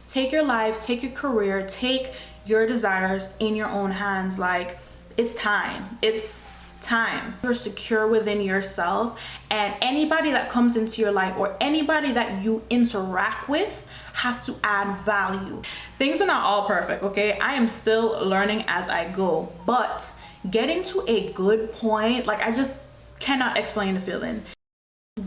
take your life, take your career, take your desires in your own hands. Like, it's time. It's time. You're secure within yourself, and anybody that comes into your life or anybody that you interact with have to add value. Things are not all perfect, okay? I am still learning as I go, but getting to a good point, like, I just cannot explain the feeling.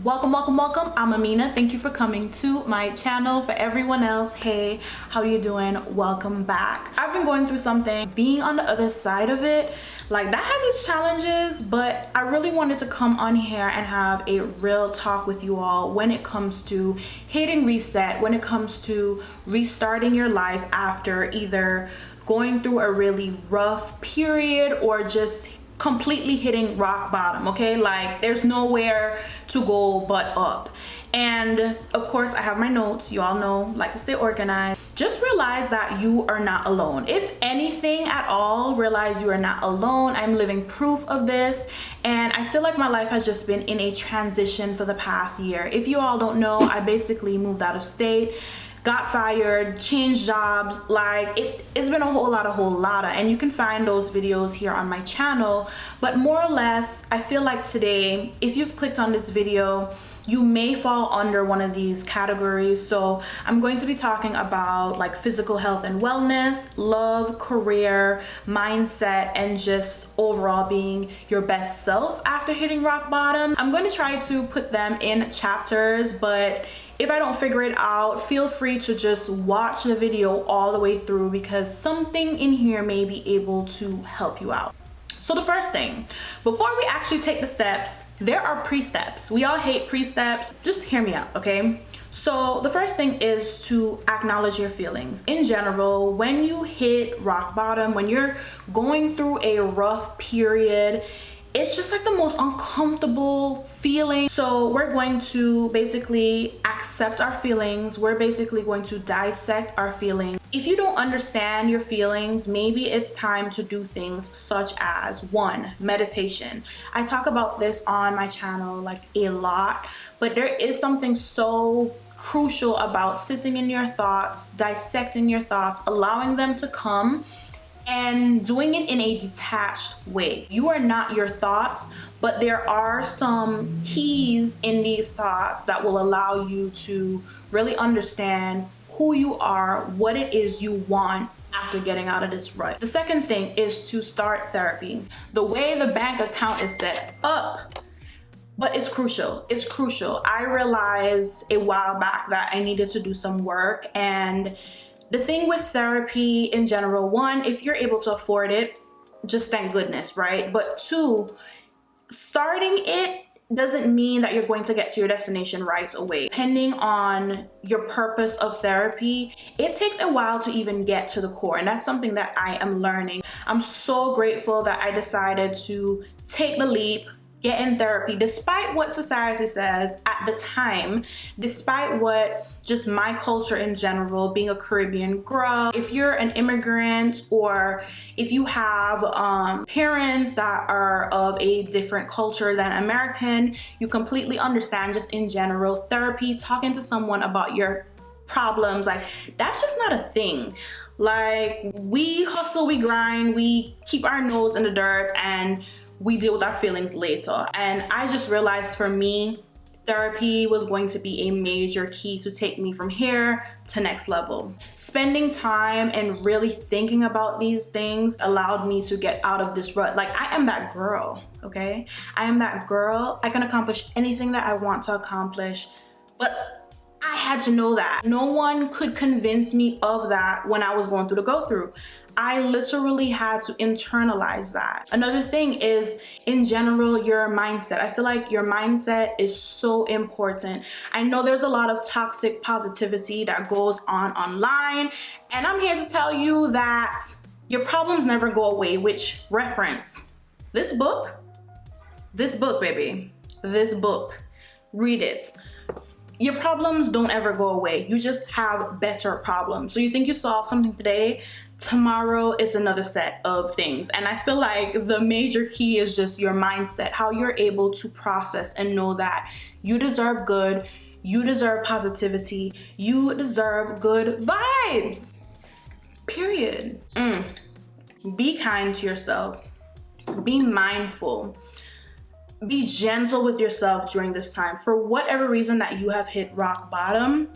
Welcome, welcome, welcome. I'm Amina. Thank you for coming to my channel. For everyone else, hey, how you doing? Welcome back. I've been going through something. Being on the other side of it, like, that has its challenges, but I really wanted to come on here and have a real talk with you all when it comes to hitting reset, when it comes to restarting your life after either going through a really rough period or just completely hitting rock bottom. Okay, like, there's nowhere to go but up. And of course, I have my notes. You all know, like to stay organized. Just realize that you are not alone. If anything at all, realize you are not alone. I'm living proof of this, and I feel like my life has just been in a transition for the past year. If you all don't know, I basically moved out of state, got fired, changed jobs. Like, it's been a whole lot, and you can find those videos here on my channel. But more or less, I feel like today, if you've clicked on this video, you may fall under one of these categories. So I'm going to be talking about like physical health and wellness, love, career, mindset, and just overall being your best self after hitting rock bottom. I'm going to try to put them in chapters, but if I don't figure it out, feel free to just watch the video all the way through, because something in here may be able to help you out. So the first thing, before we actually take the steps, there are pre-steps. We all hate pre-steps. Just hear me out, okay? So the first thing is to acknowledge your feelings. In general, when you hit rock bottom, when you're going through a rough period, it's just like the most uncomfortable feeling. So we're going to basically accept our feelings. We're basically going to dissect our feelings. If you don't understand your feelings, maybe it's time to do things such as 1, meditation. I talk about this on my channel like a lot, but there is something so crucial about sitting in your thoughts, dissecting your thoughts, allowing them to come, and doing it in a detached way. You are not your thoughts, but there are some keys in these thoughts that will allow you to really understand who you are, what it is you want after getting out of this rut. The second thing is to start therapy. The way the bank account is set up, but it's crucial. It's crucial. I realized a while back that I needed to do some work, and the thing with therapy in general, 1, if you're able to afford it, just thank goodness, right? But 2, starting it doesn't mean that you're going to get to your destination right away. Depending on your purpose of therapy, it takes a while to even get to the core, and that's something that I am learning. I'm so grateful that I decided to take the leap, get in therapy, despite what society says at the time, despite what just my culture in general, being a Caribbean girl. If you're an immigrant, or if you have parents that are of a different culture than American, you completely understand. Just in general, therapy, talking to someone about your problems, like, that's just not a thing. Like, we hustle, we grind, we keep our nose in the dirt, and we deal with our feelings later. And I just realized for me, therapy was going to be a major key to take me from here to next level. Spending time and really thinking about these things allowed me to get out of this rut. Like, I am that girl, okay? I am that girl. I can accomplish anything that I want to accomplish, but I had to know that. No one could convince me of that when I was going through the go-through. I literally had to internalize that. Another thing is, in general, your mindset. I feel like your mindset is so important. I know there's a lot of toxic positivity that goes on online, and I'm here to tell you that your problems never go away. Which, reference this book, baby, this book, read it. Your problems don't ever go away. You just have better problems. So you think you solved something today, tomorrow is another set of things. And I feel like the major key is just your mindset, how you're able to process and know that you deserve good, You deserve positivity. You deserve good vibes. Period. Be kind to yourself. Be mindful. Be gentle with yourself during this time. For whatever reason that you have hit rock bottom,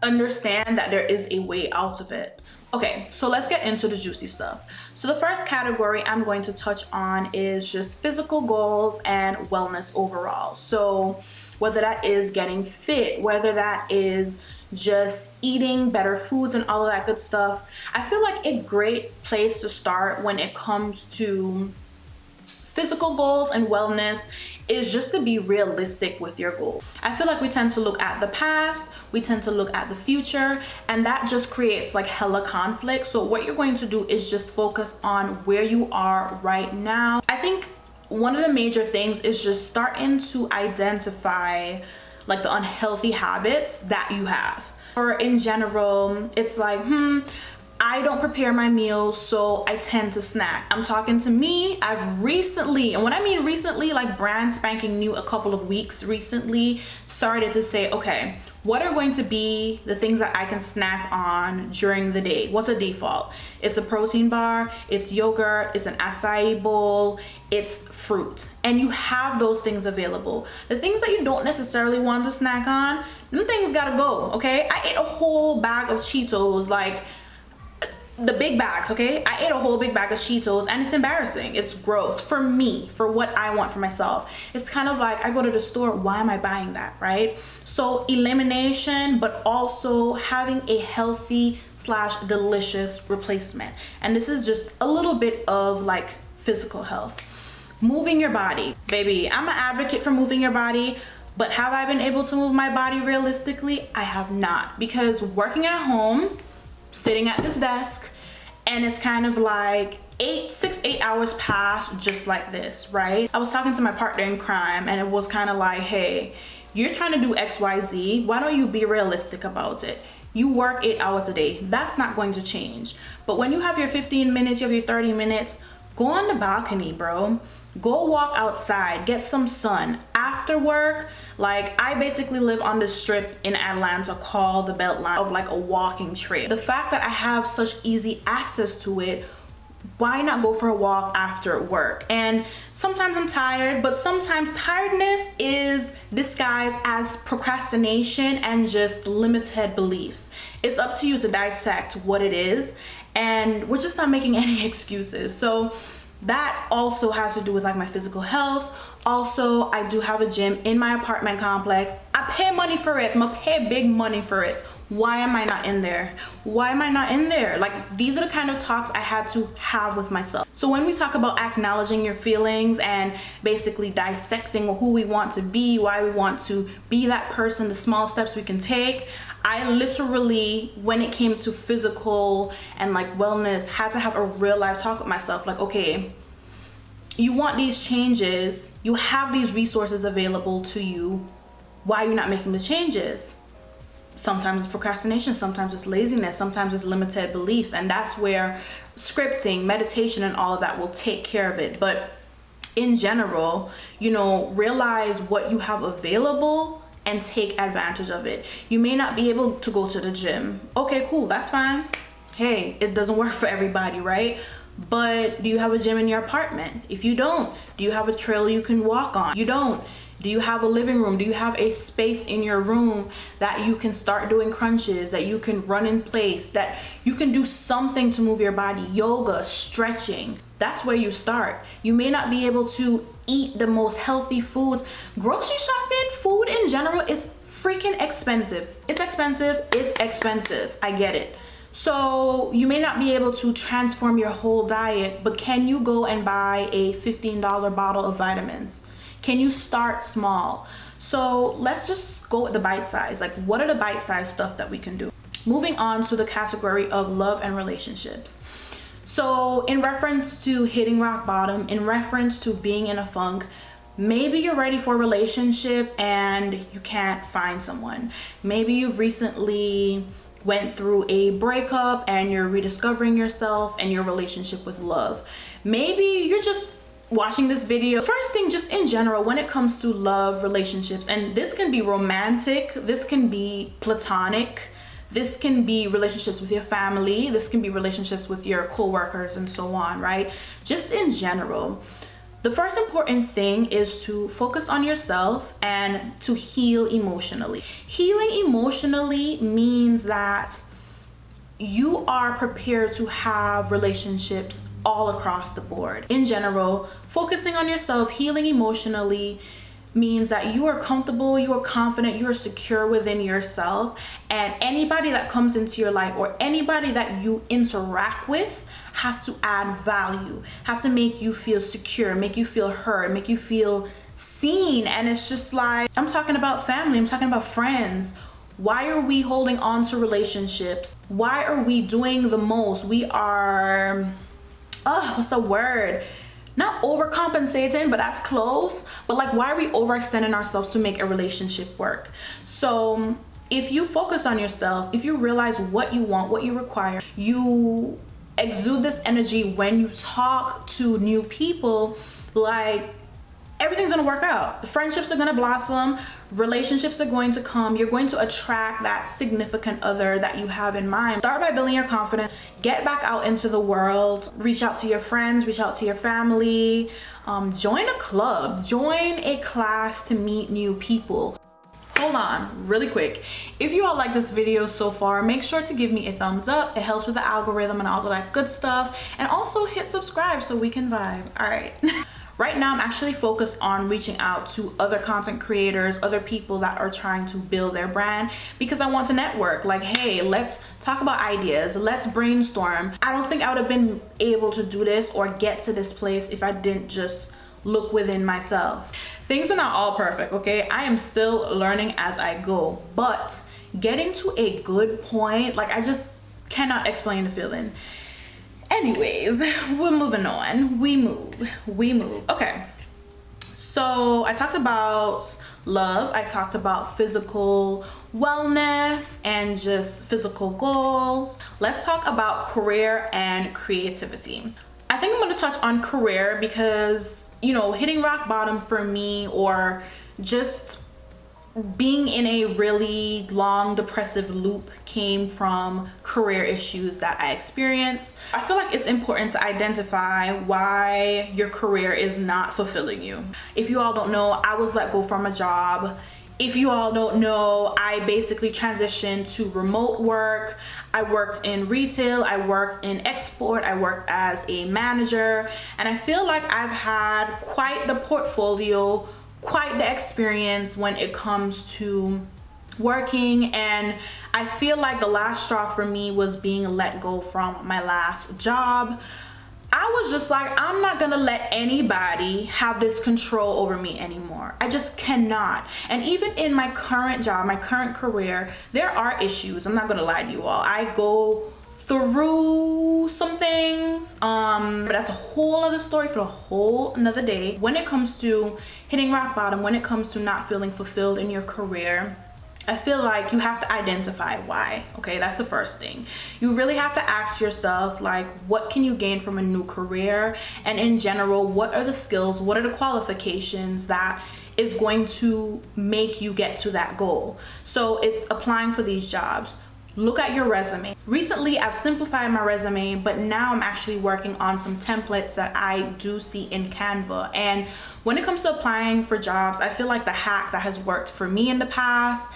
understand that there is a way out of it. Okay, so let's get into the juicy stuff. So the first category I'm going to touch on is just physical goals and wellness overall. So whether that is getting fit, whether that is just eating better foods and all of that good stuff, I feel like a great place to start when it comes to physical goals and wellness is just to be realistic with your goal. I feel like we tend to look at the past, we tend to look at the future, and that just creates like hella conflict. So what you're going to do is just focus on where you are right now. I think one of the major things is just starting to identify like the unhealthy habits that you have. Or in general, it's like, I don't prepare my meals, so I tend to snack. I'm talking to me. I've recently, and when I mean recently, like brand spanking new, a couple of weeks recently, started to say, okay, what are going to be the things that I can snack on during the day? What's a default? It's a protein bar, it's yogurt, it's an acai bowl, it's fruit. And you have those things available. The things that you don't necessarily want to snack on, them things gotta go, okay? I ate a whole bag of Cheetos, like the big bags, okay? I ate a whole big bag of Cheetos and it's embarrassing. It's gross for me, for what I want for myself. It's kind of like I go to the store, why am I buying that, right? So elimination, but also having a healthy / delicious replacement. And this is just a little bit of like physical health. Moving your body. Baby, I'm an advocate for moving your body, but have I been able to move my body realistically? I have not, because working at home, sitting at this desk, and it's kind of like 8 hours pass just like this, right? I was talking to my partner in crime and it was kind of like, hey, you're trying to do XYZ, why don't you be realistic about it? You work 8 hours a day, that's not going to change. But when you have your 15 minutes, you have your 30 minutes, go on the balcony, bro. Go walk outside, get some sun. After work, like I basically live on this strip in Atlanta called the Beltline, of like a walking trail. The fact that I have such easy access to it, why not go for a walk after work? And sometimes I'm tired, but sometimes tiredness is disguised as procrastination and just limited beliefs. It's up to you to dissect what it is, and we're just not making any excuses. So that also has to do with like my physical health. Also, I do have a gym in my apartment complex. I pay money for it. I'm gonna pay big money for it. Why am I not in there? Why am I not in there? Like, these are the kind of talks I had to have with myself. So when we talk about acknowledging your feelings and basically dissecting who we want to be, why we want to be that person, the small steps we can take, I literally, when it came to physical and like wellness, had to have a real life talk with myself. Like, okay, you want these changes, you have these resources available to you, why are you not making the changes? Sometimes it's procrastination, sometimes it's laziness, sometimes it's limited beliefs, and that's where scripting, meditation, and all of that will take care of it. But in general, you know, realize what you have available and take advantage of it. You may not be able to go to the gym. Okay, cool, that's fine. Hey, it doesn't work for everybody, right? But do you have a gym in your apartment? If you don't, do you have a trail you can walk on? You don't. Do you have a living room? Do you have a space in your room that you can start doing crunches, that you can run in place, that you can do something to move your body? Yoga, stretching, that's where you start. You may not be able to eat the most healthy foods. Grocery shopping, food in general is freaking expensive. It's expensive, it's expensive, I get it. So you may not be able to transform your whole diet, but can you go and buy a $15 bottle of vitamins? Can you start small? So let's just go with the bite size. Like, what are the bite size stuff that we can do? Moving on to the category of love and relationships. So in reference to hitting rock bottom, in reference to being in a funk, maybe you're ready for a relationship and you can't find someone. Maybe you've recently went through a breakup and you're rediscovering yourself and your relationship with love. Maybe you're just watching this video. First thing, just in general, when it comes to love, relationships, and this can be romantic, this can be platonic, this can be relationships with your family, this can be relationships with your co-workers and so on, right? Just in general, the first important thing is to focus on yourself and to heal emotionally. Healing emotionally means that you are prepared to have relationships all across the board. In general, focusing on yourself, healing emotionally means that you are comfortable, you are confident, you are secure within yourself, and anybody that comes into your life or anybody that you interact with have to add value, have to make you feel secure, make you feel heard, make you feel seen. And it's just like, I'm talking about family, I'm talking about friends. Why are we holding on to relationships? Why are we doing the most? We are, what's the word? Not overcompensating, but that's close. But like, why are we overextending ourselves to make a relationship work? So if you focus on yourself, if you realize what you want, what you require, you exude this energy when you talk to new people, like, everything's gonna work out. Friendships are gonna blossom, relationships are going to come, you're going to attract that significant other that you have in mind. Start by building your confidence, get back out into the world, reach out to your friends, reach out to your family, join a club, join a class to meet new people. Hold on, really quick. If you all like this video so far, make sure to give me a thumbs up. It helps with the algorithm and all of that good stuff. And also hit subscribe so we can vibe. All right. Right now, I'm actually focused on reaching out to other content creators, other people that are trying to build their brand, because I want to network. Like, hey, let's talk about ideas. Let's brainstorm. I don't think I would have been able to do this or get to this place if I didn't just look within myself. Things are not all perfect, okay? I am still learning as I go, but getting to a good point, like, I just cannot explain the feeling. Anyways, we're moving on. We move. Okay. So I talked about love. I talked about physical wellness and just physical goals. Let's talk about career and creativity. I think I'm going to touch on career because, you know, hitting rock bottom for me, or just being in a really long depressive loop, came from career issues that I experienced. I feel like it's important to identify why your career is not fulfilling you. If you all don't know, I was let go from a job. If you all don't know, I basically transitioned to remote work. I worked in retail, I worked in export, I worked as a manager, and I feel like I've had quite the portfolio, quite the experience when it comes to working. And I feel like the last straw for me was being let go from my last job. I was just like, I'm not gonna let anybody have this control over me anymore. I just cannot. And even in my current job, my current career, there are issues. I'm not gonna lie to you all. I go through some things, but that's a whole other story for a whole another day. When it comes to hitting rock bottom, when it comes to not feeling fulfilled in your career, I feel like you have to identify why. Okay, that's the first thing. You really have to ask yourself, like, what can you gain from a new career? And in general, what are the skills, what are the qualifications that is going to make you get to that goal? So it's applying for these jobs. Look at your resume. Recently, I've simplified my resume, but now I'm actually working on some templates that I do see in Canva. And when it comes to applying for jobs, I feel like the hack that has worked for me in the past,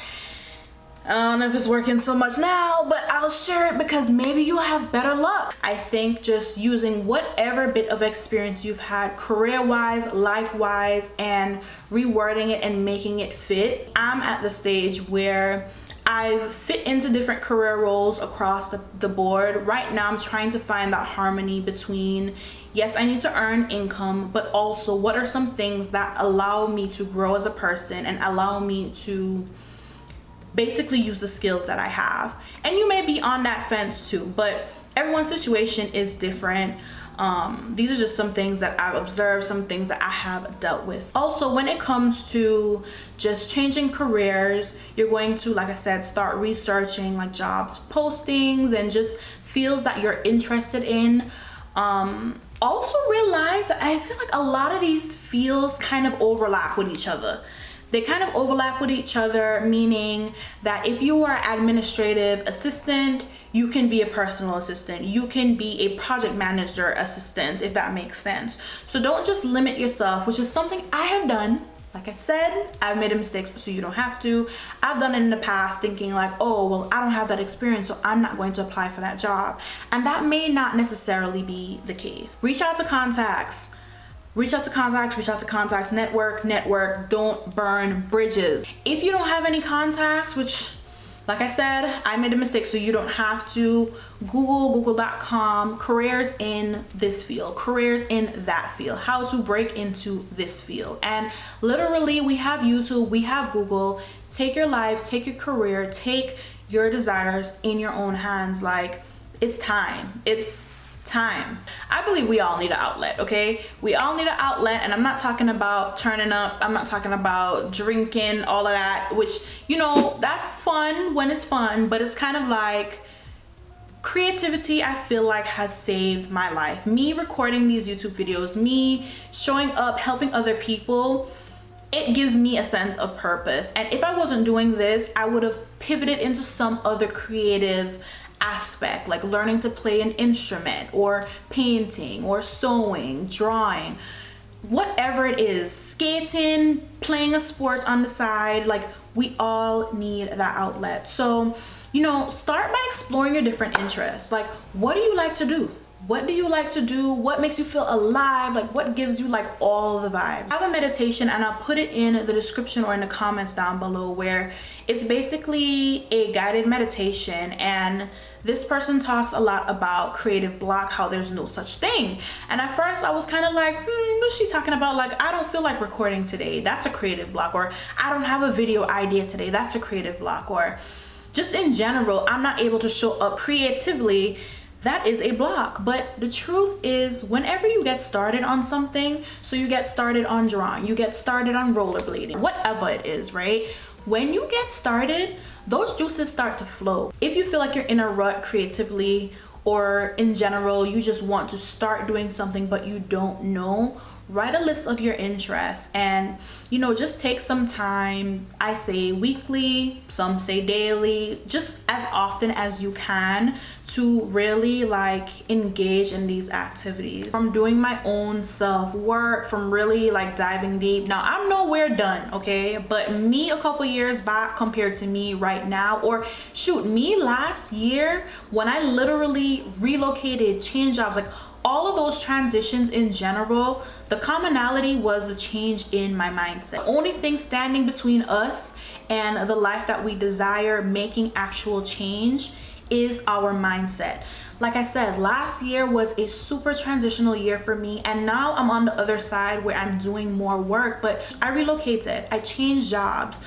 I don't know if it's working so much now, but I'll share it because maybe you'll have better luck. I think just using whatever bit of experience you've had career-wise, life-wise, and rewording it and making it fit. I'm at the stage where I've fit into different career roles across the board. Right now, I'm trying to find that harmony between, yes, I need to earn income, but also what are some things that allow me to grow as a person and allow me to basically use the skills that I have. And you may be on that fence too, but everyone's situation is different. These are just some things that I've observed, some things that I have dealt with. Also, when it comes to just changing careers, you're going to, like I said, start researching like jobs postings and just fields that you're interested in. Also realize that I feel like a lot of these fields kind of overlap with each other. They kind of overlap with each other, meaning that if you are an administrative assistant, you can be a personal assistant. You can be a project manager assistant, if that makes sense. So don't just limit yourself, which is something I have done. Like I said, I've made a mistake, so you don't have to. I've done it in the past thinking like, oh, well, I don't have that experience, so I'm not going to apply for that job. And that may not necessarily be the case. Reach out to contacts. Reach out to contacts, network, don't burn bridges. If you don't have any contacts, which, like I said, I made a mistake, so you don't have to, google.com, careers in this field, careers in that field, how to break into this field. And literally, we have YouTube, we have Google. Take your life, take your career, take your desires in your own hands. Like, it's time. It's time. I believe we all need an outlet, okay? We all need an outlet, and I'm not talking about turning up, I'm not talking about drinking, all of that, which, you know, that's fun when it's fun, but it's kind of like creativity. I feel like has saved my life. Me recording these YouTube videos, me showing up, helping other people, it gives me a sense of purpose. And if I wasn't doing this, I would have pivoted into some other creative aspect, like learning to play an instrument or painting or sewing, drawing, whatever it is, skating, playing a sport on the side. Like, we all need that outlet. So, you know, start by exploring your different interests. Like, what do you like to do? What do you like to do? What makes you feel alive? Like, what gives you like all the vibes? I have a meditation, and I'll put it in the description or in the comments down below, where it's basically a guided meditation, and this person talks a lot about creative block, how there's no such thing. And at first I was kind of like, what's she talking about? Like, I don't feel like recording today, that's a creative block. Or I don't have a video idea today, that's a creative block. Or just in general, I'm not able to show up creatively, that is a block. But the truth is, whenever you get started on something, so you get started on drawing, you get started on rollerblading, whatever it is, right? When you get started, those juices start to flow. If you feel like you're in a rut creatively, or in general, you just want to start doing something but you don't know, write a list of your interests, and, you know, just take some time. I say weekly, some say daily, just as often as you can, to really like engage in these activities. From doing my own self-work, from really like diving deep. Now, I'm nowhere done, okay? But me a couple years back compared to me right now, or shoot, me last year when I literally relocated, changed jobs, like all of those transitions in general, the commonality was the change in my mindset. The only thing standing between us and the life that we desire, making actual change, is our mindset. Like I said, last year was a super transitional year for me, and now I'm on the other side where I'm doing more work. But I relocated, I changed jobs,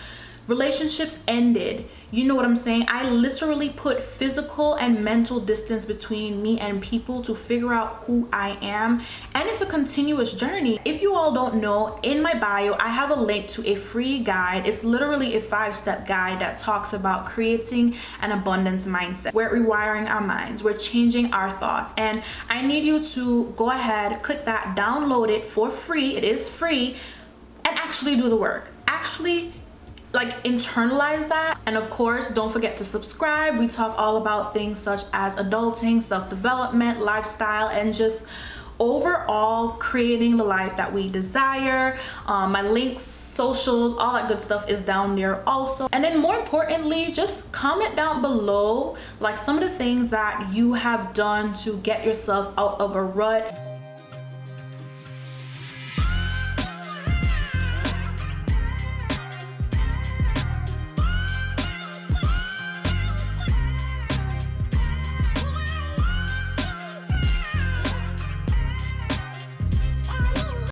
relationships ended, you know what I'm saying? I literally put physical and mental distance between me and people to figure out who I am, and it's a continuous journey. If you all don't know, in my bio I have a link to a free guide. It's literally a 5-step guide that talks about creating an abundance mindset. We're rewiring our minds, we're changing our thoughts, and I need you to go ahead, click that, download it for free, it is free, and actually do the work. Actually like internalize that. And of course, don't forget to subscribe. We talk all about things such as adulting, self-development, lifestyle, and just overall creating the life that we desire. My links, socials, all that good stuff is down there also. And then more importantly, just comment down below like some of the things that you have done to get yourself out of a rut.